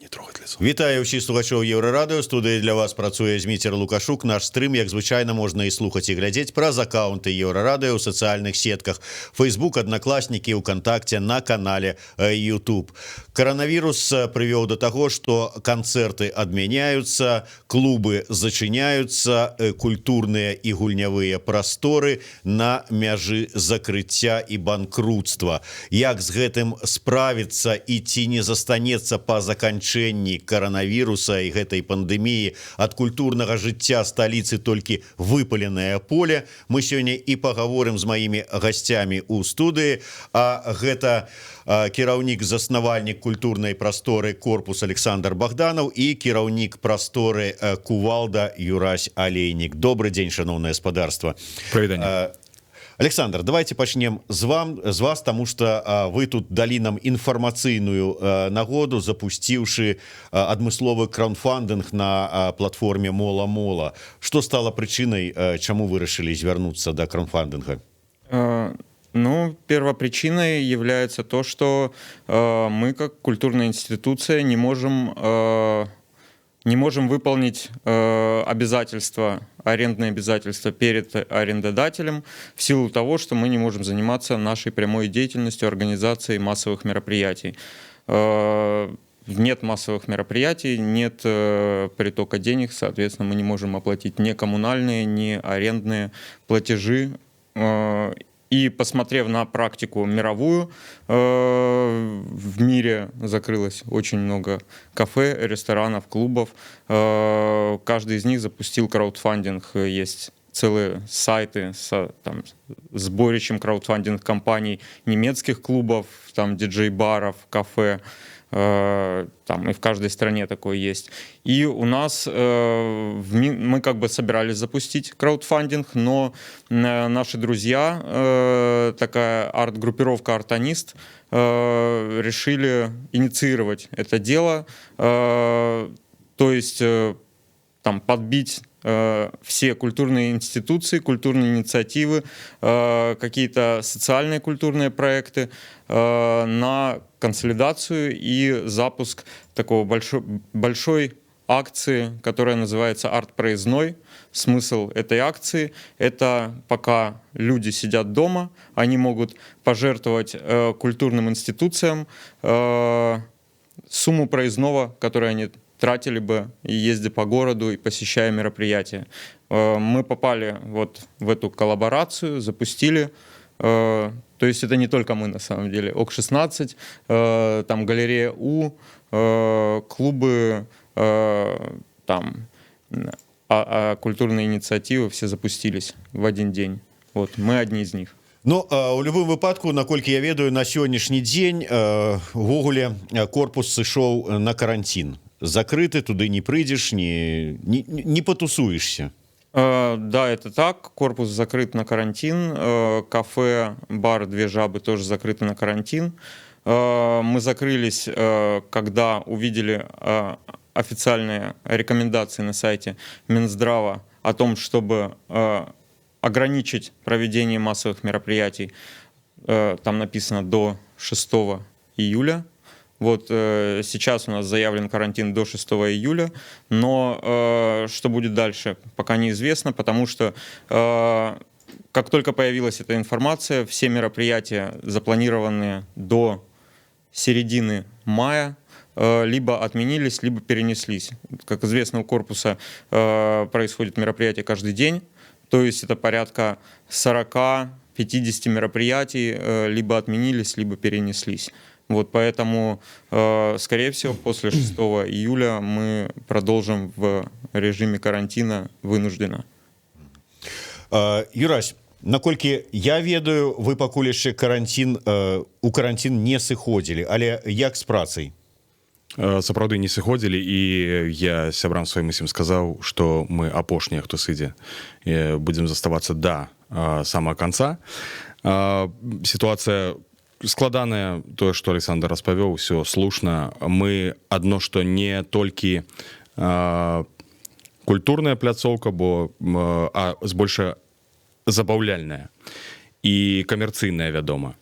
не трогать лицо. Вітаю ўсіх слухачоў Еўрарадыё. Студыі для вас працуе Зміцер Лукашук. Наш стрым, як звычайна, можна і слухаць і глядзець праз аккаунты Еўрарадыё ў сацыяльных сетках Facebook, Аднакласнікі, УКонтакте, на канале YouTube. Коронавірус прывёў да таго, што канцэрты адмяняюцца, клубы зачыняюцца, культурныя і гульнявыя прасторы на мяжы закрыцця і банкрутства. Як з гэтым справіцца і ці не застанецца па заканчэнні коронавіруса і гэтай пандэміі ад культурнага жыцця сталіцы толькі выпаленае поле. Мы сёння і пагаворым з маімі гасцямі ў студыі. А гэта кіраўнік-заснавальнік культурнай прасторы «Корпус» Александр Богданов і кіраўнік прасторы «Кувалда» Юрась Олейник. Добрый день, шановное господарство. Привет. Александр, давайте пачнем з вас, тому что вы тут далі нам інфармацыйную нагоду, запусціўшы адмысловы краундфандинг на платформе Мола-Мола. Что стало причиной, чему вы решили звярнуцца до краундфандинга? Ну, первопричиной является то, что мы, как культурная институция, не можем выполнить обязательства, арендные обязательства перед арендодателем в силу того, что мы не можем заниматься нашей прямой деятельностью организации массовых мероприятий. Нет массовых мероприятий, нет притока денег, соответственно, мы не можем оплатить ни коммунальные, ни арендные платежи. И посмотрев на практику мировую, в мире закрылось очень много кафе, ресторанов, клубов. Каждый из них запустил краудфандинг. Есть целые сайты с сборищем краудфандинг-компаний немецких клубов, там диджей-баров, кафе. Там и в каждой стране такое есть. И у нас мы как бы собирались запустить краудфандинг, но наши друзья, такая арт-группировка «Артонист», решили инициировать это дело, то есть там подбить все культурные институции, культурные инициативы, какие-то социальные культурные проекты на консолидацию и запуск такого большой акции, которая называется «Арт-проездной». Смысл этой акции – это пока люди сидят дома, они могут пожертвовать культурным институциям сумму проездного, которую они тратили бы, ездя по городу и посещая мероприятия. Мы попали вот в эту коллаборацию, запустили. То есть это не только мы на самом деле. ОК-16, там галерея У, клубы, там культурные инициативы все запустились в один день. Вот, мы одни из них. Ну, у любым выпадку, наколькі я ведаю, на сённяшні дзень увогуле корпус сышоў на карантин. Закрыты, туды не прыйдзеш, не потусуешься. Да, это так. Корпус закрыт на карантин. Кафе, бар «Две жабы» тоже закрыты на карантин. Мы закрылись, когда увидели официальные рекомендации на сайте Минздрава о том, чтобы ограничить проведение массовых мероприятий. Там написано до 6 июля. Вот сейчас у нас заявлен карантин до 6 июля, но что будет дальше, пока неизвестно, потому что как только появилась эта информация, все мероприятия, запланированные до середины мая, либо отменились, либо перенеслись. Как известно, у корпуса происходит мероприятие каждый день, то есть это порядка 40-50 мероприятий, либо отменились, либо перенеслись. Вот поэтому, скорее всего, после 6 июля мы продолжим в режиме карантина вынужденно. Юрась, наколькі я ведаю, вы пакуль яшчэ у карантин не сыходзілі, але як з працай? Сапраўды не сыходзілі, і я сябрам сваім усім сказаў, што мы апошнія, хто сыдзе, будзем заставацца да самага канца. Сітуацыя складаная, тое, што Александр распавёў, усё слушна. Мы адно, што не толькі культурная пляцоўка, а збольшага забаўляльная і камерцыйная, вядома.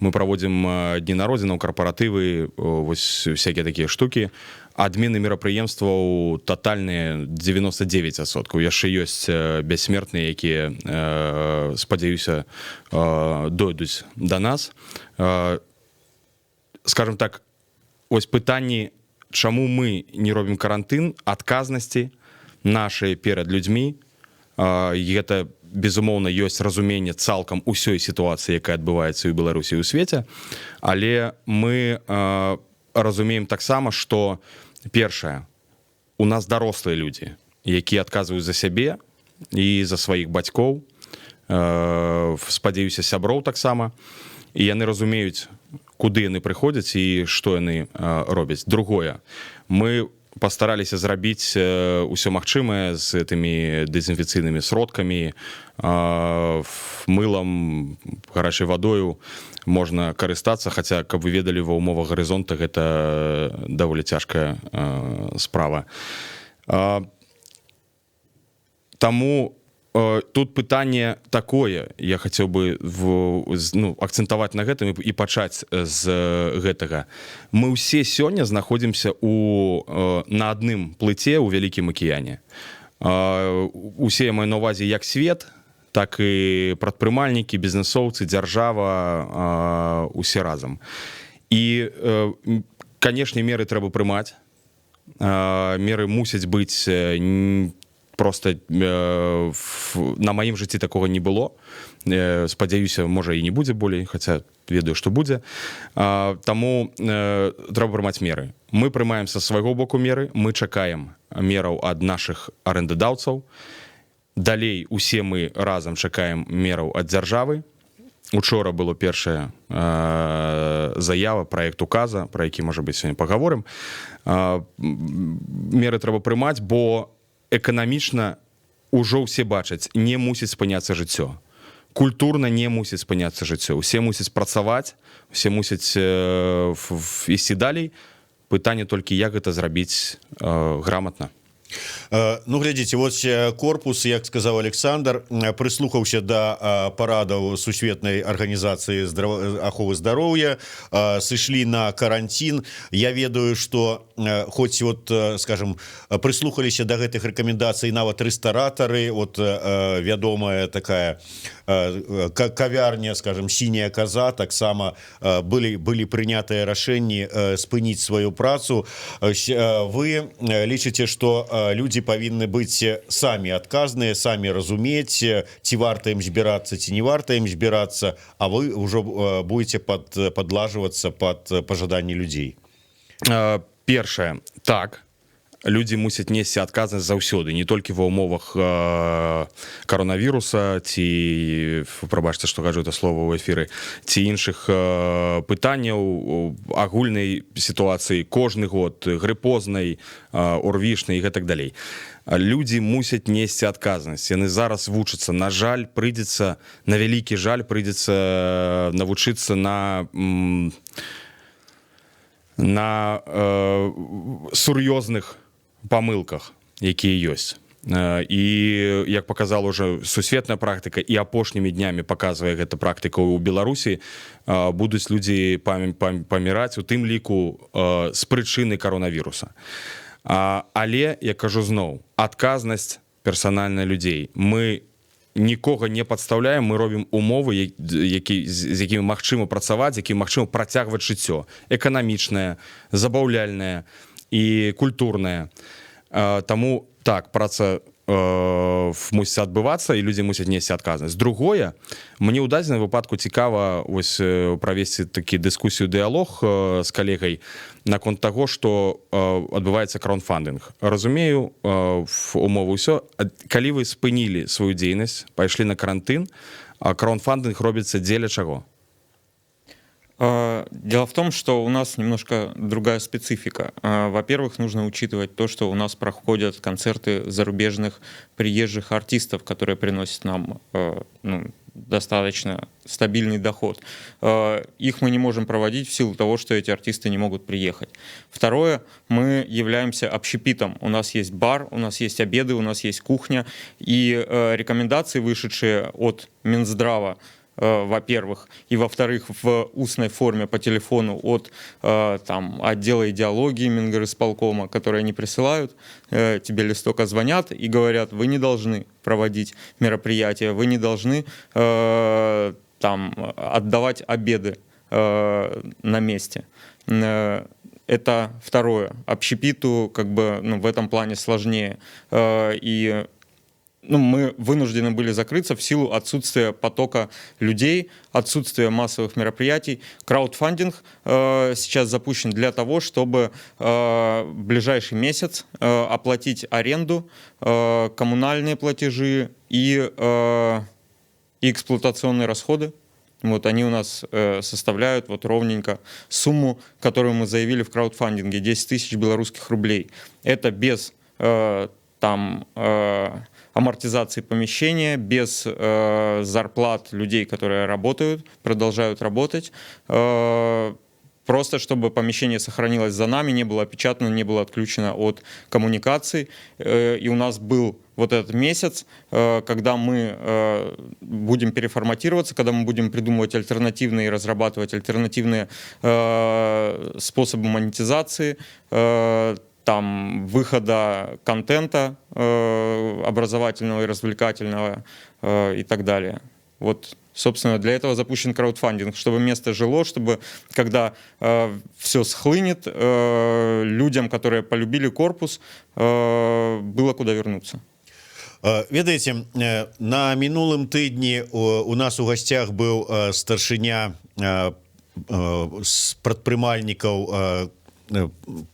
мы праводзім дні народзінаў, карпаратывы, вось всякія такія штукі. Адмены мерапрыемстваў татальныя 99%. Яшчэ ёсць бяссмертныя, якія, спадзяюся, дойдуць да нас. Скажем так, ось пытанні, чаму мы не робім карантын, адказнасці нашыя перад людзьмі, гэта, безумоўна, ёсць разуменне цалкам усёй сітуацыі, якая адбываецца ў Беларусі і ў свеце, але мы разумеем таксама, што першае, у нас дарослыя людзі, якія адказваюць за сябе і за сваіх бацькоў, спадзяюся, сяброў таксама, і яны разумеюць, куды яны прыходзяць і што яны робяць. Другое, мы пастараліся зрабіць усё магчымае з тымі дэзінфекцыйнымі сродкамі, мылам, гарачай вадою можна карыстацца, хаця, каб вы ведалі, ва ўмовах гарызонта гэта даволі цяжкая справа. Таму тут пытанне такое, я хацеў бы акцэнтаваць на гэтым і пачаць з гэтага. Мы ўсе сёння знаходзімся на адным плыце ў вялікім акіяне. Усе, я маю на ўвазе, як свет, так і прадпрымальнікі, бізнесоўцы, дзяржава, усе разам. І, канешне, меры трэба прымаць. Меры мусяць быць. Просто на маім жыцці такога не было. Спадзяюся, можа, і не будзе болей, хаця ведаю, што будзе. Таму трэба прымаць меры. Мы прымаем са свайго боку меры, мы чакаем мераў ад нашых арэндадаўцаў. Далей усе мы разам чакаем мераў ад дзяржавы. Учора было першая заява, праект указа, пра які, можа быць, сёння пагаворым. Меры трэба прымаць, бо эканамічна ўжо ўсе бачаць, не мусіць спыняцца жыццё. Культурна не мусіць спыняцца жыццё. Усе мусяць працаваць, усе мусяць ісці далей. Пытанне толькі, як гэта зрабіць грамотна. Ну, глядзіце, вось корпус, як сказаў Александр, прыслухаўся да парадаў Сусветнай арганізацыі аховы здароўя, сышлі на карантин. Я ведаю, што хоць, скажем, прыслухаліся да гэтых рэкамендацый нават рэстаратары, вядомая такая кавярня, скажем, «Сіняя коза», таксама былі прынятыя рашэнні спыніць сваю працу. Вы лічыце, што людзі павінны быць самі адказныя, самі разумець, ці варта ім збірацца, ці не варта ім збірацца, а вы ўжо будете падлажвацца пад пажаданні людзей? Першае, так, людзі мусяць несці адказнасць заўсёды, не толькі ва ўмовах каронавіруса, ці, прабачце, што кажу это слово ў эфіры, ці іншых пытанняў агульнай сітуацыі кожны год, грыпознай, орвішнай і гэтак далей. Людзі мусяць несці адказнасць. Яны зараз вучацца. На жаль, прыйдзецца, на вялікі жаль, прыйдзецца навучыцца на сур'ёзных памылках, якія ёсць. І, як паказала ўжо сусветная практыка, і апошнімі днямі паказвае гэта практыка ў Беларусі, будуць людзі паміраць, у тым ліку з прычыны каронавіруса. Але, я кажу зноў, адказнасць персанальна людзей. Мы нікога не падстаўляем, мы робім умовы, з якімі магчыма працаваць, з якімі магчыма працягваць жыццё. Эканамічнае, забаўляльнае і культурнае. Таму, так, праца мусіць адбывацца, і людзі мусяць несці адказнасць. Другое, мне ў дадзеным выпадку цікава правесці такі дыскусію, дыялог з калегай наконт таго, што адбываецца краундфандынг. Разумею умову ўсё. Калі вы спынілі сваю дзейнасць, пайшлі на карантын, краундфандынг робіцца дзеля чаго? Дело в том, что у нас немножко другая специфика. Во-первых, нужно учитывать то, что у нас проходят концерты зарубежных приезжих артистов, которые приносят нам достаточно стабильный доход. Их мы не можем проводить в силу того, что эти артисты не могут приехать. Второе, мы являемся общепитом. У нас есть бар, у нас есть обеды, у нас есть кухня. И рекомендации, вышедшие от Минздрава, во-первых, и во-вторых, в устной форме по телефону от там, отдела идеологии Мингорисполкома, которые они присылают, тебе листок звонят и говорят, вы не должны проводить мероприятия, вы не должны там, отдавать обеды на месте. Это второе. Общепиту как бы, ну, в этом плане сложнее. И мы вынуждены были закрыться в силу отсутствия потока людей, отсутствия массовых мероприятий. Краудфандинг сейчас запущен для того, чтобы в ближайший месяц оплатить аренду, коммунальные платежи и эксплуатационные расходы. Вот они у нас составляют вот ровненько сумму, которую мы заявили в краудфандинге, 10 тысяч белорусских рублей. Это без там амортизации помещения, без зарплат людей, которые работают, продолжают работать. Просто чтобы помещение сохранилось за нами, не было опечатано, не было отключено от коммуникаций. И у нас был вот этот месяц, когда мы будем переформатироваться, когда мы будем придумывать альтернативные, разрабатывать альтернативные способы монетизации, там, выхода контента образовательного и развлекательного и так далее. Вот, собственно, для этого запущен краудфандинг, чтобы место жило, чтобы, когда все схлынет, людям, которые полюбили корпус, было куда вернуться. Ведаеце, на мінулым тыдні у нас у гасцях быў старшыня прадпрымальнікаў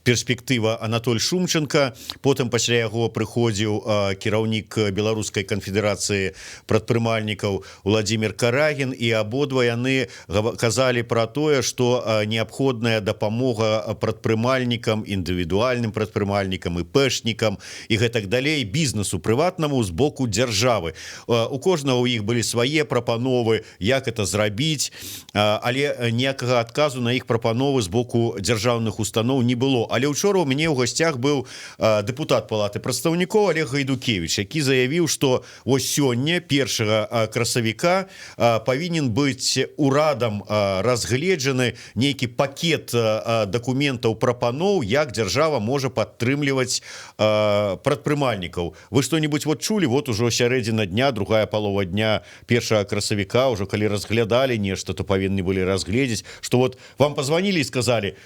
перспектыва Анатоль Шумченко, потым пасля яго прыходзіў кіраўнік Беларускай канфедэрацыі прадпрымальнікаў Владимир Карагін, і абодва яны казалі пра тое, што неабходная дапамога прадпрымальнікам, індывідуальным прадпрымальнікам, ІПшнікам і гэтак далей, бізнесу прыватнаму з боку дзяржавы. У кожнага ў іх былі свае прапановы, як это зрабіць, але ніякага адказу на іх прапановы з боку дзяржаўных устаноў не было. Але учора у мяне ў гасцях быў дэпутат палаты прадстаўнікоў Олег Гайдукевич, які заявіў, што вось сёння 1 красавіка павінен быць урадам разгледжаны нейкі пакет дакументаў прапаноў, як дзяржава можа падтрымліваць прадпрымальнікаў. Вы што-нибудь вот чулі? Вот ужо сярэдзіна дня, другая палова дня 1 красавіка, ужо калі разглядалі нешта, то павінны былі разгледзець, што вот вам позвонили і сказалі: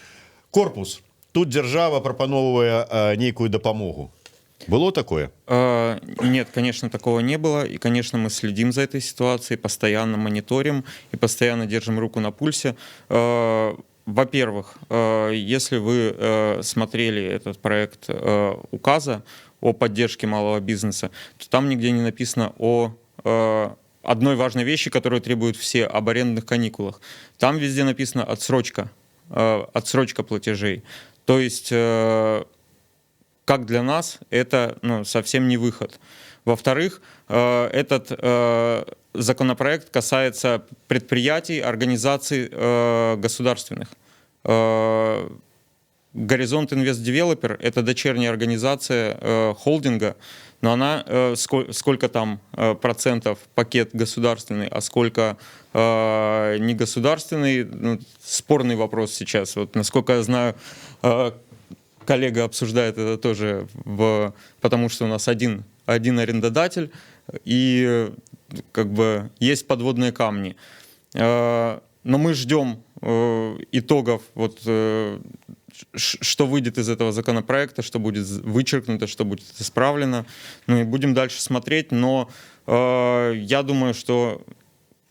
корпус, тут держава пропановывая некую допомогу. Было такое? Нет, конечно, такого не было. И, конечно, мы следим за этой ситуацией, постоянно мониторим и постоянно держим руку на пульсе. Во-первых, если вы смотрели этот проект указа о поддержке малого бизнеса, то там нигде не написано о одной важной вещи, которую требуют все, об арендных каникулах. Там везде написано отсрочка платежей. То есть, как для нас, это совсем не выход. Во-вторых, этот законопроект касается предприятий, организаций государственных. Горизонт Инвест Девелопер — это дочерняя организация холдинга, но она, сколько там процентов пакет государственный, а сколько негосударственный, спорный вопрос сейчас. Вот, насколько я знаю, коллега обсуждает это тоже, потому что у нас один арендодатель, и как бы есть подводные камни. Но мы ждем итогов, вот, что выйдет из этого законопроекта, что будет вычеркнуто, что будет исправлено. Ну и будем дальше смотреть, но я думаю, что,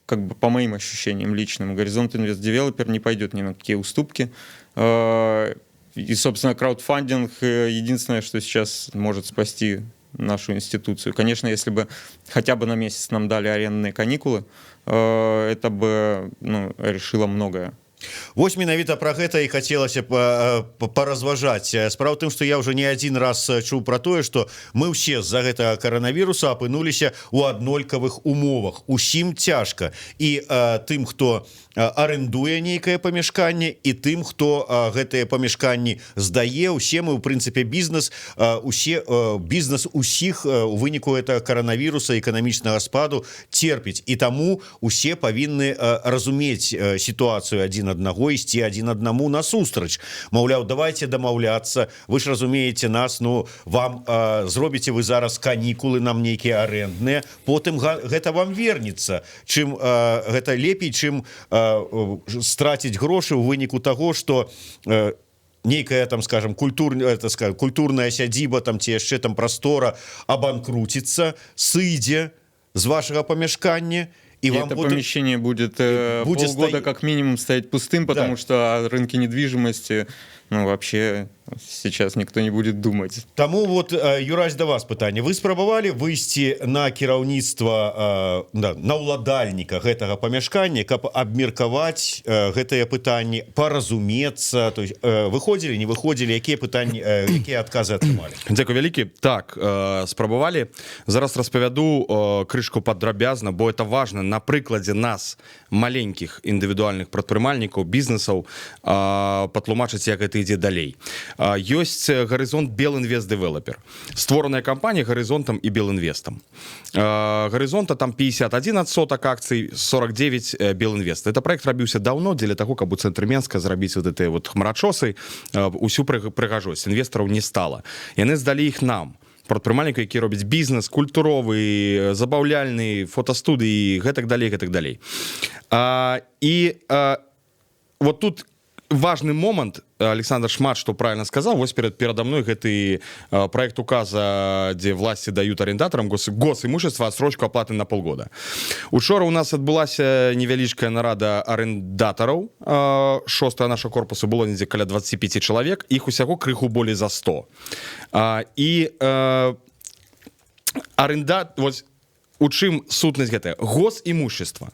как бы по моим ощущениям личным, Горизонт Инвест Девелопер не пойдет ни на какие уступки. И, собственно, краудфандинг единственное, что сейчас может спасти нашу институцию. Конечно, если бы хотя бы на месяц нам дали арендные каникулы, это бы решило многое. Вось менавіта пра гэта і хацелася паразважаць. Справа ў тым, што я ўжо не адзін раз чуў пра тое, што мы ўсе з-за гэтага каранавіруса апынуліся ў аднолькавых умовах. Усім цяжка. І тым, хто арендуе нейкае памяшканне, і тым, хто гэтыя памяшканні здае, усе мы, у прынцыпе, бізнес усіх у выніку гэтага каранавіруса, эканамічнага спаду церпіць. І таму усе павінны разумець сітуацыю адзін аднаго, ісці адзін аднаму насустрач. Маўляў, давайте дамаўляцца, вы ж разумееце нас, ну, вам зробіце вы зараз канікулы нам нейкія арэндныя, потым гэта вам вернецца. Чым гэта лепей, чым страціць грошы ў выніку таго, што нейкая там, скажем, культурная сядзіба там ці яшчэ там прастора абанкруціцца, сыдзе з вашага памяшкання, и вам это помещение будет полгода как минимум стоять пустым, потому да. что о рынке недвижимости вообще сейчас никто не будет думать. Таму вот, Юрась, да вас пытанне. Вы спрабавалі выйсці на кіраўніцтва, на ўладальніка гэтага памяшкання, каб абмеркаваць гэтыя пытанні, паразумецца, то есть выходзілі, не выходзілі, якія пытанні, якія адказы атрымалі? Дзякуй вялікі. Так, спрабавалі. Зараз распавяду крышку падрабязна, бо это важна на прыкладзе нас, маленькіх індывідуальных прадпрымальнікаў, бізнесаў, патлумачыць, як гэта ідзе далей. Ёсць Гарызонт Белінвест Дэвелапер. Створаная кампанія Гарызонтам і Белінвестам. Гарызонта там 51% акцый, 49 Белінвест. Это проект рабіўся даўно дзеля таго, каб у цэнтры Менска зрабіць вот гэтыя вот хмарачосы, усю прыгажосць. Інвестараў не стала. Яны здалі іх нам. Прадпрымальніка, які робяць бізнес, культуровы, забаўляльны, фотастудыі, гэтак далей, гэтак далей. Вот тут важный момент, Александр шмат что правильно сказал, вось передо мной гэты проект указа, где власти дают арендатарам госимущества отсрочку оплаты на полгода. Учора у нас адбылася невялічкая нарада арендатараў, шостая наша корпусу было недзе каля 25 чалавек, іх усяго крыху болей за 100. І вось у чым сутнасць гэтая? Госімущества.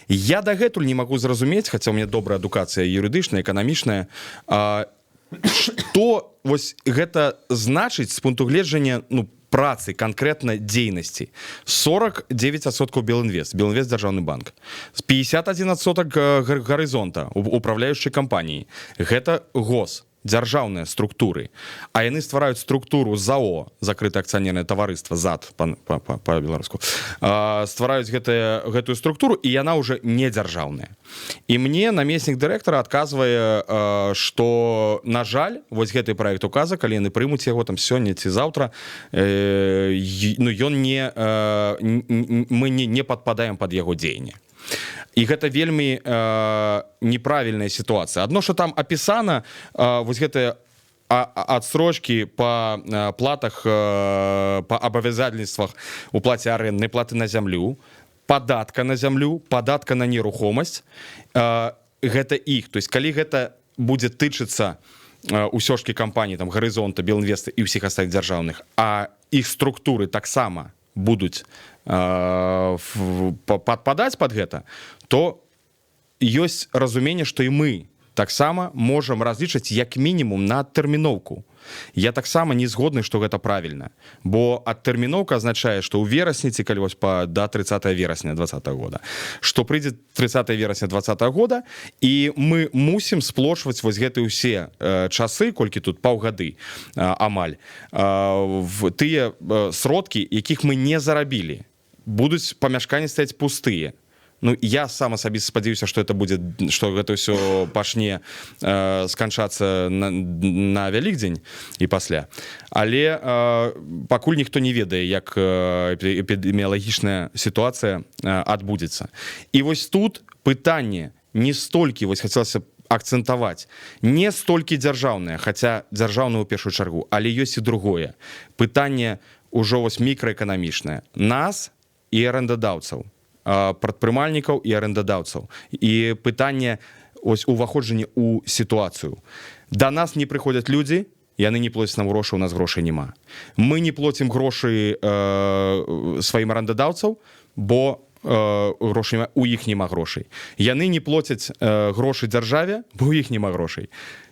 Я дагэтуль не могу зразумець, хаця у меня добрая адукацыя юрыдычная, эканамічная, што вось гэта значыць з пункту гледжання працы, канкрэтна дзейнасці. 49% Белінвест, Белінвест дзяржаўны банк. 51% Гарызонта, управляючай кампаніі. Гэта гос. Дзяржаўныя структуры, а яны ствараюць структуру ЗАО, закрытае акцыянернае таварыства, ЗАД па-беларуску, ствараюць гэтую структуру, і яна ўжо не дзяржаўная. І мне намеснік дырэктара адказвае, што, на жаль, вось гэты праект указа, калі яны прымуць яго там сёння ці заўтра, ён мы не падпадаем пад яго дзеянне. І гэта вельмі неправільная сітуацыя. Адно, што там апісана вось гэтыя адсрочкі па платах, па абавязательствах у плаце арэнднай платы на зямлю, падатка на зямлю, падатка на нерухомасць. Гэта іх. То есть, калі гэта будзе тычыцца ўсё ж кампаній, там, Гарызонта, Белінвеста і ўсіх астатніх дзяржаўных, а іх структуры таксама будуць падпадаць пад гэта, то ёсць разуменне, што і мы таксама можам разлічыць як мінімум на адтэрміноўку. Я таксама не згодны, што гэта правільна, бо адтэрміноўка азначае, што ў верасні, ці калі вось да 30 верасня 2020 года, што прыйдзе 30 верасня 2020 года, і мы мусім сплочваць вось гэтыя ўсе часы, колькі тут паўгады амаль, тыя сродкі, якіх мы не зарабілі. Будуць памяшканні стаяць пустыя. Я сам асабіста спадзяюся, што гэта ўсё пачне сканчацца на Вялікдзень і пасля. Але пакуль ніхто не ведае, як эпідэміялагічная сітуацыя адбудзецца. І вось тут пытанне не столькі, вось хацелася акцэнтаваць, не столькі дзяржаўнае, хаця дзяржаўнае ў першую чаргу, але ёсць і другое. Пытанне ўжо вось мікраэканамічнае. Нас і арэндадаўцаў, прадпрымальнікаў і арэндадаўцаў. І пытанне уваходжання ў сітуацыю. Да нас не прыходзяць людзі, яны не плоцяць нам грошы, у нас грошай няма. Мы не плоцім грошы сваім арэндадаўцаў, бо грошай няма, у іх няма грошай. Яны не плацяць грошы дзяржаве, бо у іх няма грошай.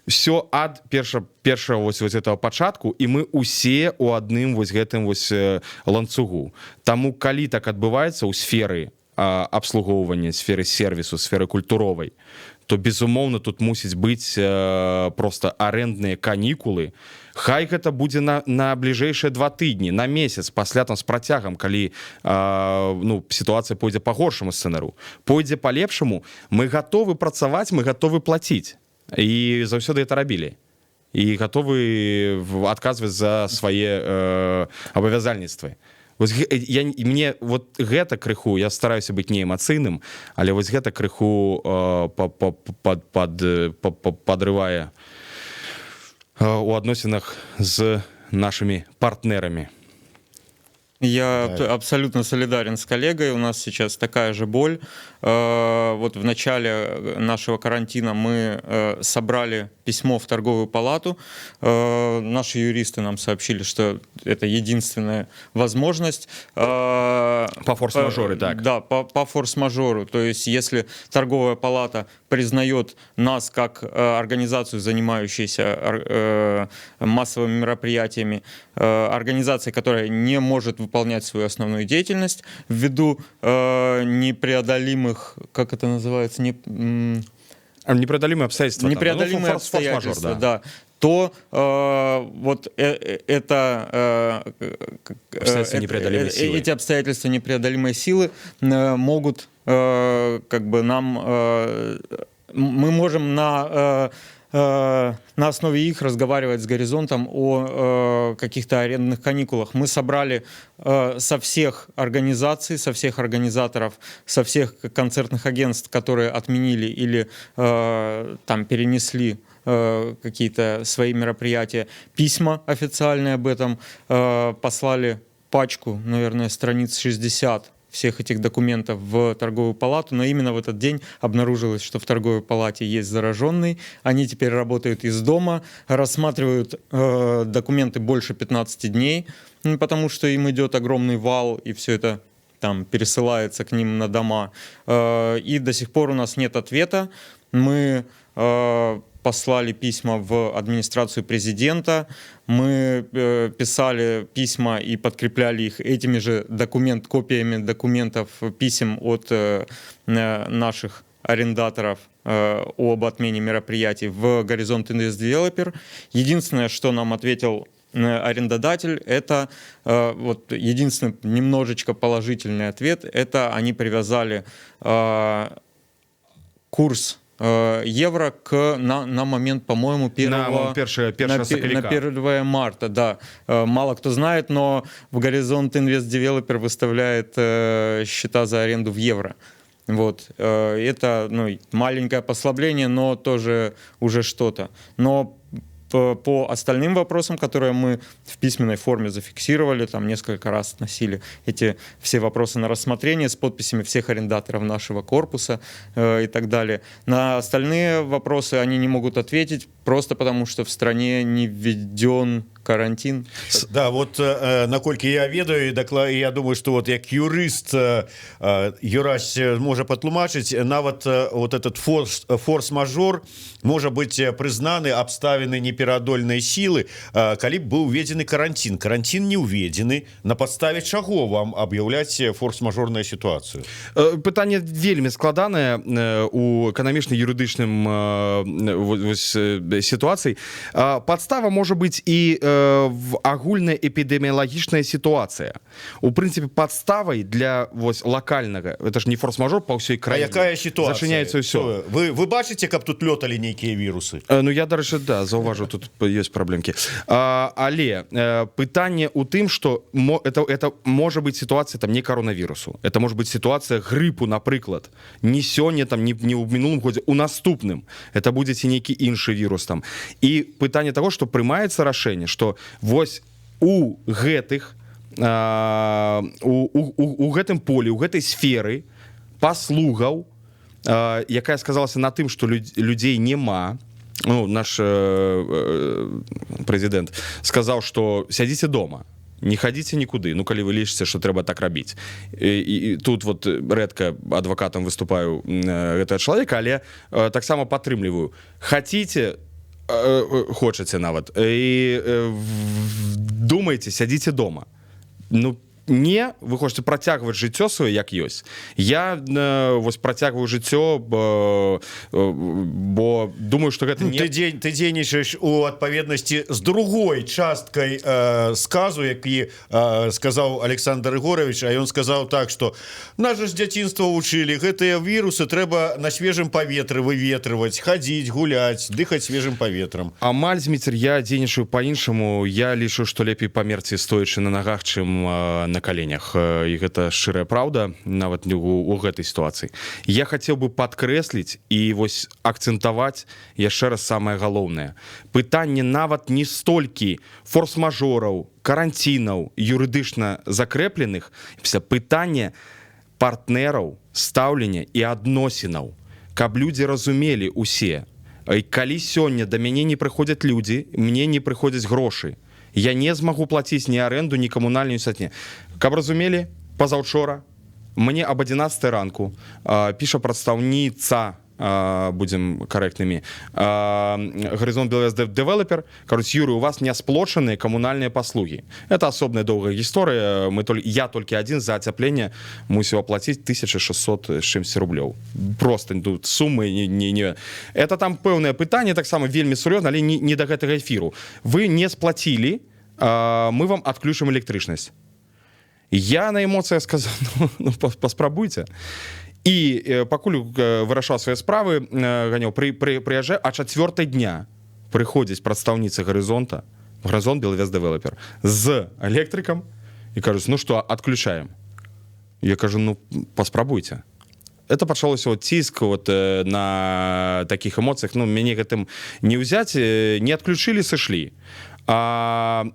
Все ад першага вось этого пачатку, і мы усе у адным вось гэтым вось ланцугу. Таму калі так адбываецца ў сферы абслугоўвання, сферы сервісу, сферы культуровай, то безумоўна тут мусіць быць просто арэндныя канікулы. Хай гэта будзе на бліжэйшыя 2 тыдні, на месяц, пасля там з працягам, калі сітуацыя пойдзе па горшаму сцэнару. Пойдзе па лепшаму, мы гатовы працаваць, мы гатовы плаціць. І заўсёды это рабілі. І гатовы адказваць за свае абавязальніцтвы. Мне вот гэта крыху, я стараюся быць не эмацыйным, але вось гэта крыху падрывае у адносінах з нашими партнерамі. Я абсолютно солидарен с коллегой. У нас сейчас такая же боль. Вот в начале нашего карантина мы собрали письмо в торговую палату. Наши юристы нам сообщили, что это единственная возможность. По форс-мажору, так. Да, по форс-мажору. То есть если торговая палата признает нас как организацию, занимающуюся массовыми мероприятиями, организацией, которая не может выполнять свою основную деятельность ввиду непреодолимых, как это называется, непреодолимые обстоятельства. Непреодолимые обстоятельства, да. То вот это эти обстоятельства непреодолимой силы могут как бы нам, мы можем на основе их разговаривать с горизонтом о каких-то арендных каникулах. Мы собрали со всех организаций, со всех организаторов, со всех концертных агентств, которые отменили или там перенесли какие-то свои мероприятия, письма официальные об этом, послали пачку, наверное, страниц 60 всех этих документов в торговую палату, но именно в этот день обнаружилось, что в торговой палате есть зараженный. Они теперь работают из дома, рассматривают документы больше 15 дней, потому что им идет огромный вал, и все это там пересылается к ним на дома. И до сих пор у нас нет ответа. Мы послали письма в администрацию президента, мы писали письма и подкрепляли их этими же копиями документов, писем от наших арендаторов об отмене мероприятий в Горизонт Инвест Девелопер. Единственное, что нам ответил арендодатель, это вот единственный немножечко положительный ответ, это они привязали курс евро на момент, по-моему, 1 марта. Да. Мало кто знает, но в Горизонт Инвест Девелопер выставляет счета за аренду в евро. Вот. Это маленькое послабление, но тоже уже что-то. Но по остальным вопросам, которые мы в письменной форме зафиксировали, там несколько раз относили эти все вопросы на рассмотрение с подписями всех арендаторов нашего корпуса и так далее. На остальные вопросы они не могут ответить, просто потому что в стране не введен карантин. Да, вот наколькі я ведаю, я думаю, что вот як юрыст Юрась можа патлумачыць, нават вот этот форс-мажор можа быць прызнаны абставіны непераадольнай сілы, калі б быў уведзены карантин. Карантин не уведзены, на падставе чаго вам аб'яўляць форс-мажорную сітуацыю? Пытанне вельмі складанае у эканамічна-юрыдычным сітуацыі. Падстава можа быць і в агульная эпідэміялагічная сітуацыя. У прынцыпе, падставай для лакальнага, это ж не форс-мажор па ўсёй краіне. А якая сітуацыя? Зачыняецца ўсё. Вы бачыце, каб тут лёталі нейкія вірусы? Ну, я, дарэчы, да, заўважу, тут ёсць праблемкі. Але пытанне ў тым, што это можа быць сітуацыя там не каронавірусу. Это можа быць сітуацыя грыпу, напрыклад. Не сёння, там, не ў мінулым годзе, у наступным. Это будзе ці нейкі іншы вірус там. І пытанне таго, што прымаецца рашэнне, што вось у гэтых у гэтым полі, у гэтай сферы паслугаў, якая сказалася на тым, што людзей няма, наш прэзідэнт сказаў, што сядзіце дома. не хадзіце нікуды, ну калі вы лічыце, што трэба так рабіць. І тут вот рэдка адвакатам выступаю гэтага чалавека, але таксама падтрымліваю. Хочаце нават, і думайце, сядзіце дома. Ну, не, вы хочаце працягваць жыццё сваё, як ёсць. Я вось працягваю жыццё, бо думаю, што гэта не... Ты дзейнічаеш у адпаведнасці з другой часткай сказу, які сказаў Александр Егорович, а ён сказаў так, што нас же з дзяцінства вучылі, гэтыя вірусы трэба на свежым паветры выветрываць, хадзіць, гуляць, дыхаць свежым паветрам. Амаль, Зміцер, я дзейнічаю па-іншаму. Я лічу, што лепей памерці стоячы на нагах, чым на каленях, і гэта шчырая праўда нават у гэтай сітуацыі. Я хацеў бы падкрэсліць і вось акцэнтаваць яшчэ раз самае галоўнае. Пытанне нават не столькі форс-мажораў, каранцінаў, юрыдычна закрэпленых, пытанне партнераў, стаўлення і адносінаў, каб людзі разумелі усе. Калі сёння да мяне не прыходзяць людзі, мне не прыходзяць грошы, я не змагу плаціць ні аренду, ні камунальную сатні. Каб разумелі, пазаўчора мне об 11 ранку піша прадстаўніца, будзем карэктнымі, Горизонт Белвест Девелопер, кажуць, Юрый, у вас не сплочаныя камунальныя паслугі. Это асобная доўгая гісторыя. Я толькі адзін за ацяпленне мусіў аплаціць 1600 з чымсьці рублёў. Просто тут сумы не... Это там пэўнае пытанне, таксама вельмі сур'ёзна, але не да гэтага эфіру. Вы не сплацілі, мы вам адключым электрычнасць. Я на эмоцыях сказаў, ну паспрабуйце. І пакуль вырашаў свае справы, ганяў, прыязджаю, а 4 дня прыходзіць прадстаўніца Горизонта, Горизонт Белвест Девелопер, з электрыкам і кажуць, ну што, адключаем. Я кажу, ну паспрабуйце. Это пачалося вот ціск вот на такіх эмоцыях, ну мяне гэтым не ўзяць, не адключылі, сышлі. Бо,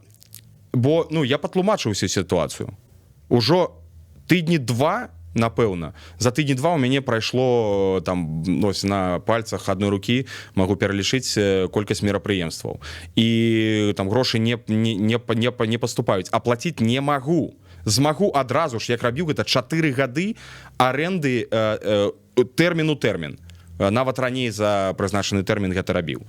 ну, я патлумачыў усю сітуацыю. Ужо тыдні 2, напэўна, за тыдні 2 у мяне прайшло там, на пальцах адной рукі магу пералічыць колькасць мерапрыемстваў. І там грошы не паступаюць, а плаціць не магу. Змагу адразу ж, як рабіў гэта 4 гады арэнды тэрмін у тэрмін. Нават раней за прызначаны тэрмін гэта рабіў.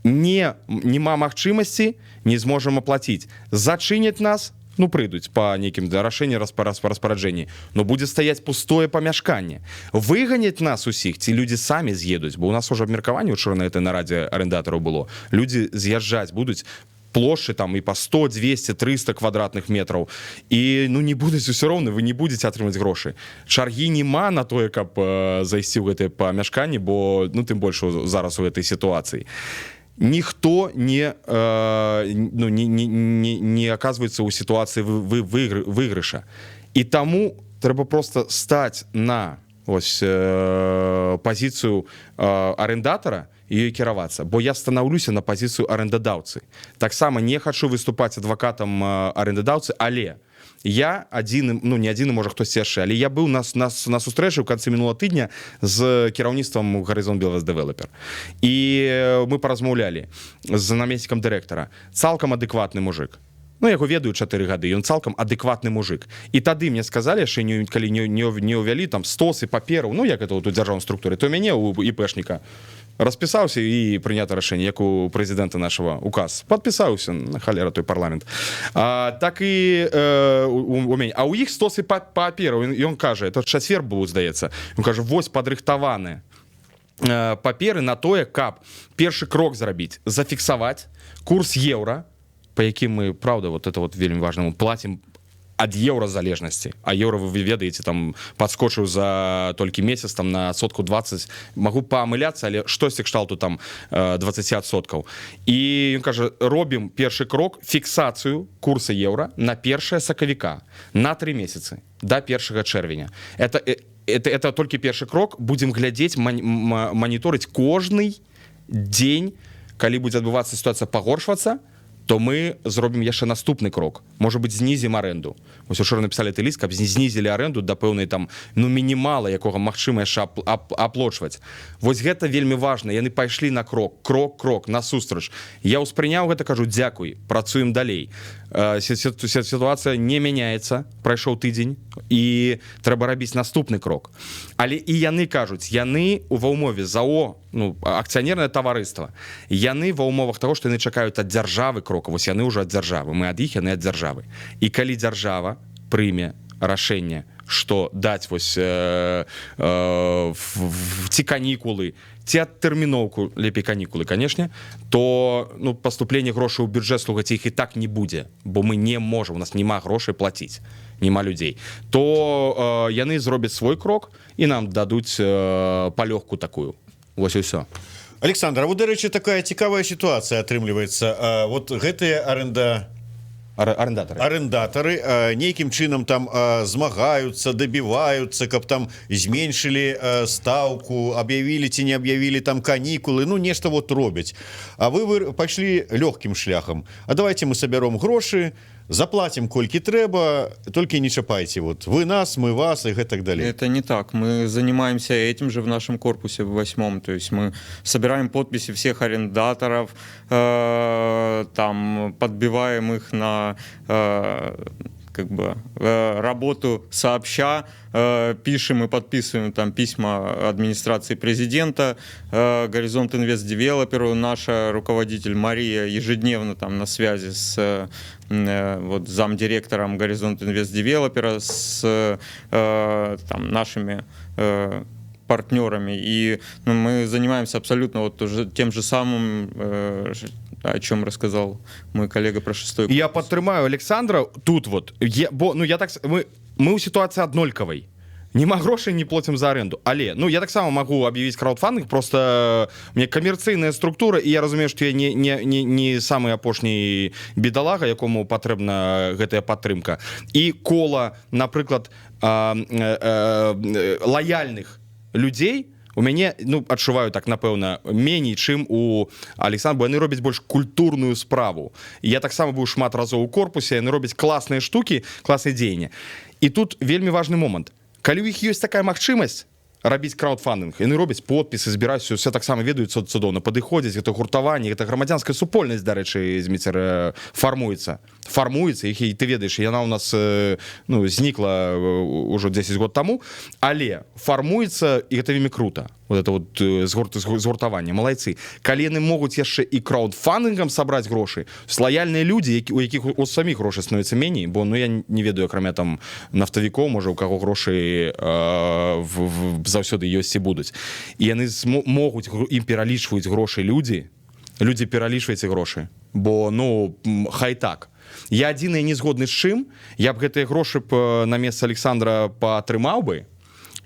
Нема магчымасці, не зможам аплаціць. Зачыняць нас, ну, прыйдуць па нейкім рашэнні распараджэнні, но будзе стаяць пустое памяшканне. Выганяць нас усіх, ці людзі самі з'едуць, бо у нас ужо абмеркаванне учора на этой нарадзе арендатараў было. Людзі з'язджаць будуць, плошчы там і па 100, 200, 300 квадратных метраў. І, ну, не будуць усё роўна, вы не будзеце атрымаць грошы. Чаргі нема на тое, каб зайсці ў гэтае памяшканне, бо, ну, тым больш зараз у гэтай сітуацыі. Ніхто не аказваецца ў сітуацыі выйгрыша. І таму трэба проста стаць на пазіцыю арендатара і ёй кіравацца, бо я станаўлюся на пазіцыю арендадаўцы. Таксама не хачу выступаць адвакатам арендадаўцы, але я адзіны, ну не адзіны, можа хтось яшчэ, але я быў на сустрэчы ў канцы мінулага тыдня з кіраўніцтвам Горизонт Белвест Девелопер. І мы паразмаўлялі з намеснікам дырэктара. Цалкам адэкватны мужик. Ну, яго ведаю 4 гады, ён цалкам адэкватны мужик. І тады мне сказалі, яшчэ калі не ўвялі там стосы папераў, ну як это у дзяржаўнай структуры, то мяне у ІПшніка распісаўся і прынята рашэнне, як у прэзідэнта нашага указ. Падпісаўся, халера той парламент. Так і у мяне. А ў іх стосы папераў, ён кажа, это чацвер быў, здаецца, ён кажа, вось падрыхтаваны паперы на тое, каб першы крок зрабіць, зафіксаваць курс еўра, па якім мы, правда, вот это вот вельмі важна, мы платім ад еўра залежнасці, а еўра, вы ведаеце, там падскочыў за толькі месяц там на 20%. Магу памыляцца, але штосьці кшталту там 20%. І ён кажа, робім першы крок, фіксацыю курса еўра на 1 сакавіка, на 3 месяцы, до 1 чэрвеня. Это толькі першы крок, будзем глядзець, маніторыць кожны дзень, калі будзе адбывацца сітуацыя пагоршвацца, то мы зробім яшчэ наступны крок, можа быть, знізім аренду. Вось учора написали ты ліст, каб знізілі аренду да пэўнай там мінімала, якога магчыма яшчэ аплочваць. Вось гэта вельмі важна, яны пайшлі на крок насустрач. Я ўспрыняў гэта, кажу, дзякуй, працуем далей. Сітуацыя не мяняецца, прайшоў тыдзень, і трэба рабіць наступны крок. Але і яны кажуць, яны ва ўмове ЗАО, акцыянернае таварыства, яны ва ўмовах таго, што яны чакаюць ад дзяржавы крока, вось яны ўжо ад дзяржавы, мы ад іх, яны ад дзяржавы. І калі дзяржава прыме рашэнне, што даць вось ці канікулы, ці адтэрміноўку, лепей канікулы, канешне, то паступленне грошай у бюджэт, слухаць, іх і так не будзе, бо мы не можам, у нас няма грошай плаціць, няма людзей, то яны зробяць свой крок і нам дадуць палёгку такую. Вось і ўсё. Александр, а вот, дарэчы, такая цікавая сітуацыя атрымліваецца. Вот гэтыя арендатары нейкім чынам там змагаюцца, дабіваюцца, каб там зменшылі стаўку, аб'явілі ці не аб'явілі там канікулы, нешта вот робяць. А вы пайшлі лёгкім шляхам. А давайте мы сабяром грошы, заплатим колькі трэба, только не чапайте. Вот вы нас, мы вас и так далее. Это не так. Мы занимаемся этим же в нашем корпусе в 8-м. То есть мы собираем подписи всех арендаторов, там подбиваем их на работу сообща, пишем и подписываем там письма администрации президента, Горизонт Инвест Девелоперу. Наша руководитель Мария ежедневно там на связи с замдиректором Горизонт Инвест Девелопера, с нашими партнерами. И мы занимаемся абсолютно уже тем же самым, о чем рассказал мой коллега про 6-й. Я падтрымаю Александра тут вот. Мы ў сітуацыі аднолькавай. Нема грошай, не платим за аренду. Але, я таксама магу аб'явіць краудфандинг, просто мне камерцыйная структура, і я разумею, што я не самы апошні бедалага, якому патрэбна гэтая падтрымка. І кола, напрыклад, лаяльных людзей у мяне, адчуваю так, напэўна, меней, чым у Александра, бо яны робяць больш культурную справу. Я таксама быў шмат разоў у корпусе, яны робяць класныя штукі, класныя дзеянні. І тут вельмі важны момант. Калі ў іх ёсць такая магчымасць рабіць краудфандинг, яны робяць подпісы, збіраюць, все таксама ведаюць цудоўна, падыходзяць, гэта гуртаванне, гэта грамадзянская супольнасць, дарэчы, Зміцер, фармуецца, іх, і ты ведаеш, яна ў нас знікла ўжо 10 год таму, але фармуецца, і гэта вельмі крута. Вот это вот згуртаванне, малайцы. Калі яны могуць яшчэ і краудфандингам сабраць грошы, лаяльныя людзі, у якіх у саміх грошы становіцца меней, бо я не ведаю, акрамя там нафтавікоў, можа, у каго грошы заўсёды ёсць і будуць. І яны могуць, ім пералічваюць грошы людзі пералічвайце грошы, бо, хай так. Я адзіны не згодны з чым, я б гэтыя грошы на месца Александра паатрымаў бы,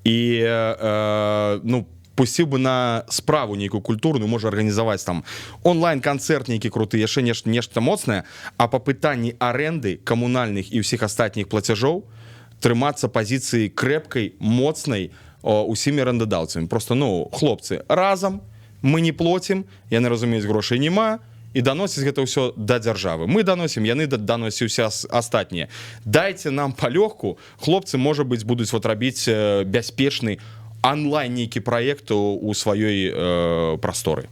і, пусціў бы на справу нейкую культурную, можа арганізаваць там онлайн-канцэрт нейкі круты, яшчэ нешта моцнае, а па пытанні арэнды, камунальных і ўсіх астатніх плацяжоў трымацца пазіцыі крэпкай, моцнай усімі арендадаўцамі. Просто, хлопцы, разам мы не плоцім, яны разумеюць, грошай няма, і даносіць гэта ўсё да дзяржавы. Мы даносім, яны даносяць усе астатнія. Дайце нам палёгку, хлопцы, можа быць, будуць рабіць бяспечны онлайн нейкі праект у сваёй прасторы.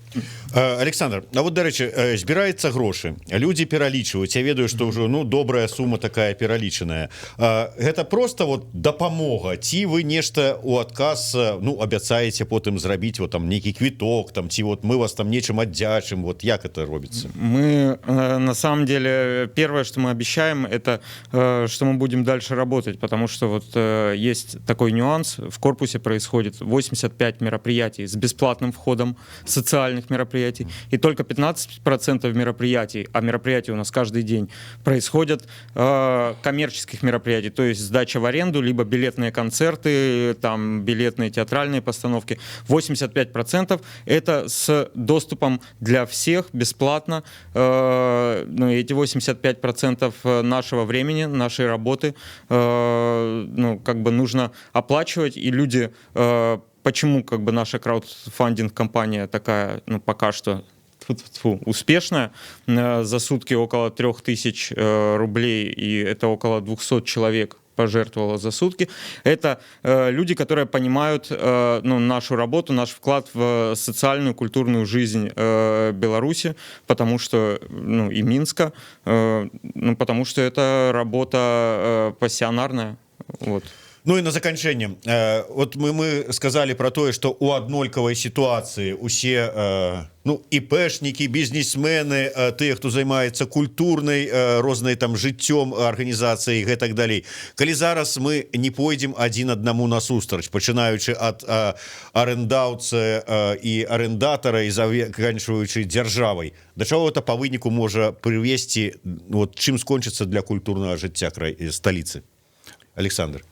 Александр, а вот, дарэчы, збіраецца грошы, людзі пералічваюць, я ведаю, што ўжо добрая сума такая пералічаная. Гэта просто дапамога, ці вы нешта у адказ абяцаеце потым зрабіць там нейкі квіток, там ці мы вас там нечым аддзячым, як это робіцца? Мы на самом деле первое, что мы обещаем, это что мы будем дальше работать, потому что есть такой нюанс, в корпусе происходит 85 мероприятий с бесплатным входом, социальных мероприятий, и только 15% мероприятий, а мероприятия у нас каждый день, происходят коммерческих мероприятий, то есть сдача в аренду, либо билетные концерты, там билетные театральные постановки. 85% это с доступом для всех бесплатно. Эти 85% нашего времени, нашей работы нужно оплачивать, и люди... Почему наша краудфандинг-компания такая, пока что успешная. За сутки около 3000 рублей, и это около 200 человек пожертвовало за сутки. Это люди, которые понимают нашу работу, наш вклад в социальную, культурную жизнь Беларуси, потому что, и Минска, потому что это работа пассионарная. Вот. Ну і на заканчэнне вот мы сказали про тое, што у аднолькавай сітуацыі усе іпэшнікі, бізнесмены, тыя, хто займаецца культурнай рознай там жыццём арганізацыі гэтак далей. Калі зараз мы не пойдзем адзін аднаму насустрач, пачынаючы ад арэндаўцы і арэндатара і заканчваючы дзяржавай, да чаго это па выніку можа прывесці, чым скончыцца для культурнага жыцця сталіцы? Александр,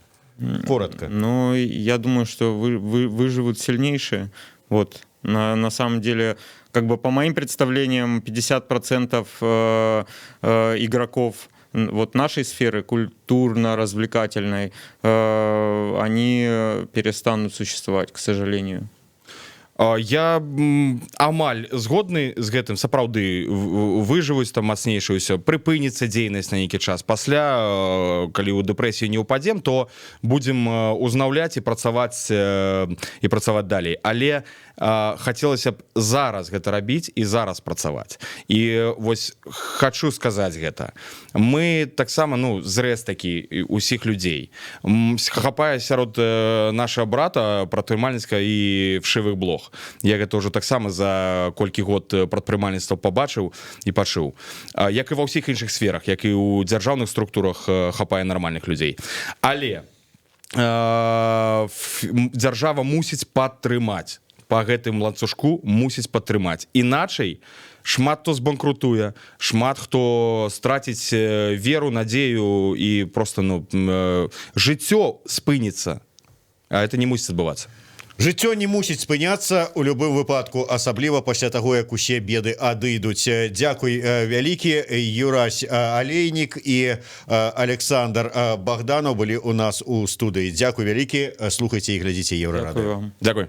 коротко. Ну, я думаю, что выживут сильнейшие. Вот. На самом деле, как бы по моим представлениям, 50% игроков вот нашей сферы, культурно-развлекательной, они перестанут существовать, к сожалению. Я амаль згодны з гэтым, сапраўды выжывуць там мацнейшуюся, прыпыніцца дзейнасць на нейкі час. Пасля, калі ў дэпрэсію не ўпадзем, то будзем узнаўляць і працаваць далей. Але хацелася б зараз гэта рабіць і зараз працаваць. І вось хачу сказаць гэта. Мы таксама, зрэз такі усіх людзей. Хапае сярод нашага брата прадпрымальніцтва і вшывых блог. Я гэта ўжо таксама за колькі год прадпрымальніцтва пабачыў і пачуў. Як і ва ўсіх іншых сферах, як і ў дзяржаўных структурах хапае нармальных людзей. Але дзяржава мусіць падтрымаць. Па гэтым ланцужку мусіць падтрымаць. Іначай шмат хто збанкрутуе, шмат хто страціць веру, надзею і проста жыццё спыніцца. А это не мусіць адбывацца. Жыццё не мусіць спыняцца у любым выпадку, асабліва пасля таго, як усе беды адыдуць. Дзякуй вялікі. Юрась Алейнік і Александр Богданов былі у нас у студыі. Дзякуй вялікі. Слухайце і глядзіце Еўрарадыё. Дзякуй.